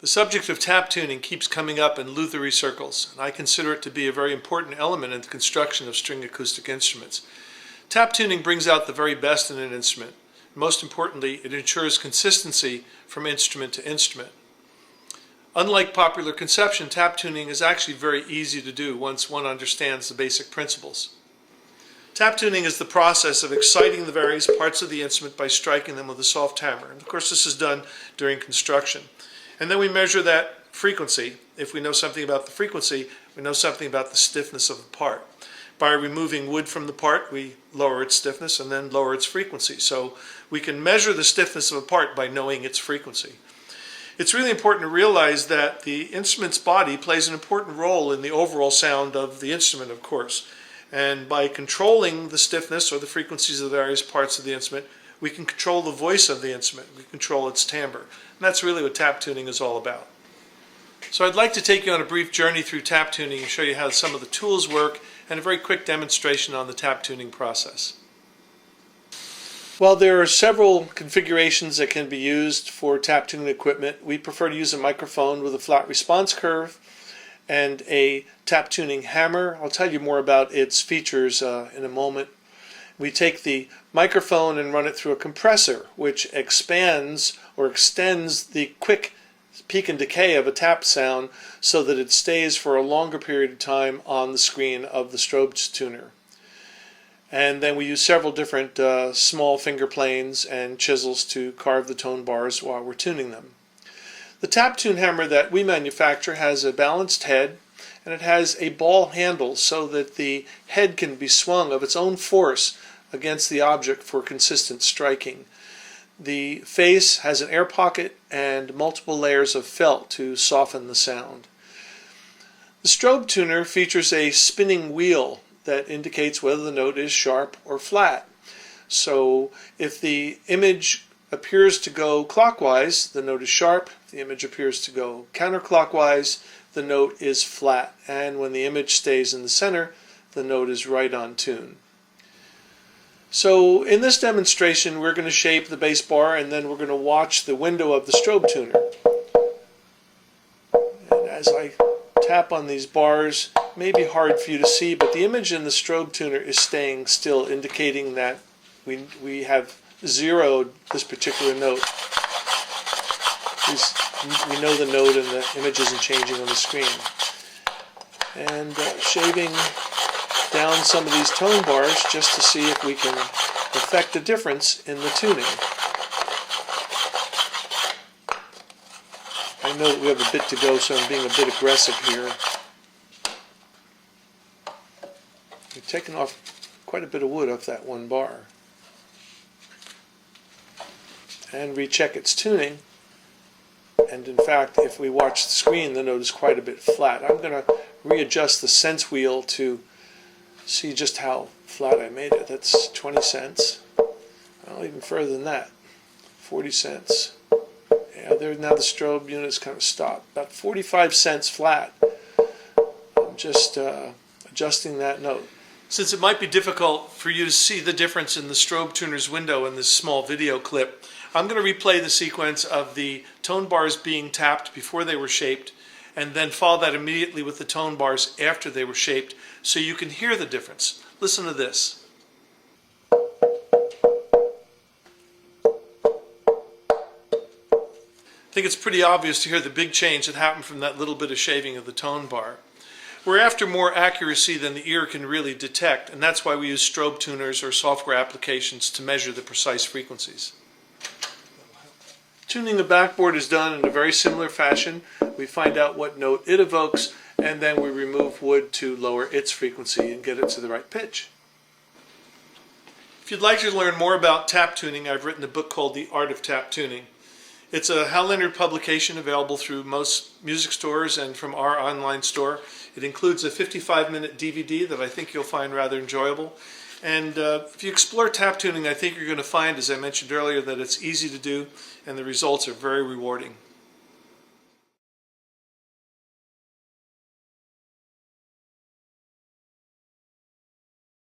The subject of tap tuning keeps coming up in lutherie circles, and I consider it to be a very important element in the construction of string acoustic instruments. Tap tuning brings out the very best in an instrument. Most importantly, it ensures consistency from instrument to instrument. Unlike popular conception, tap tuning is actually very easy to do once one understands the basic principles. Tap tuning is the process of exciting the various parts of the instrument by striking them with a soft hammer. And of course, this is done during construction. And then we measure that frequency. If we know something about the frequency, we know something about the stiffness of the part. By removing wood from the part, we lower its stiffness and then lower its frequency. So we can measure the stiffness of a part by knowing its frequency. It's really important to realize that the instrument's body plays an important role in the overall sound of the instrument, of course. And by controlling the stiffness or the frequencies of the various parts of the instrument, we can control the voice of the instrument. We control its timbre. And that's really what tap tuning is all about. So I'd like to take you on a brief journey through tap tuning and show you how some of the tools work and a very quick demonstration on the tap tuning process. While there are several configurations that can be used for tap tuning equipment, we prefer to use a microphone with a flat response curve and a tap tuning hammer. I'll tell you more about its features in a moment. We take the microphone and run it through a compressor, which expands or extends the quick peak and decay of a tap sound so that it stays for a longer period of time on the screen of the strobe tuner. And then we use several different small finger planes and chisels to carve the tone bars while we're tuning them. The tap tune hammer that we manufacture has a balanced head, and it has a ball handle so that the head can be swung of its own force against the object for consistent striking. The face has an air pocket and multiple layers of felt to soften the sound. The strobe tuner features a spinning wheel that indicates whether the note is sharp or flat. So if the image appears to go clockwise, the note is sharp. If the image appears to go counterclockwise, the note is flat. And when the image stays in the center, the note is right on tune. So in this demonstration, we're going to shape the bass bar, and then we're going to watch the window of the strobe tuner. And as I tap on these bars, it may be hard for you to see, but the image in the strobe tuner is staying still, indicating that we have zeroed this particular note. We know the note and the image isn't changing on the screen. And shaving down some of these tone bars just to see if we can affect the difference in the tuning. I know that we have a bit to go, so I'm being a bit aggressive here. We've taken off quite a bit of wood off that one bar. And recheck its tuning. And in fact, if we watch the screen, the note is quite a bit flat. I'm going to readjust the sense wheel to see just how flat I made it. That's 20 cents. Well, even further than that, 40 cents. Yeah, there now the strobe unit is kind of stopped. About 45 cents flat. I'm just adjusting that note. Since it might be difficult for you to see the difference in the strobe tuner's window in this small video clip, I'm going to replay the sequence of the tone bars being tapped before they were shaped, and then follow that immediately with the tone bars after they were shaped, so you can hear the difference. Listen to this. I think it's pretty obvious to hear the big change that happened from that little bit of shaving of the tone bar. We're after more accuracy than the ear can really detect, and that's why we use strobe tuners or software applications to measure the precise frequencies. Tuning the backboard is done in a very similar fashion. We find out what note it evokes, and then we remove wood to lower its frequency and get it to the right pitch. If you'd like to learn more about tap tuning, I've written a book called The Art of Tap Tuning. It's a Hal Leonard publication available through most music stores and from our online store. It includes a 55-minute DVD that I think you'll find rather enjoyable. And if you explore tap tuning, I think you're going to find, as I mentioned earlier, that it's easy to do and the results are very rewarding.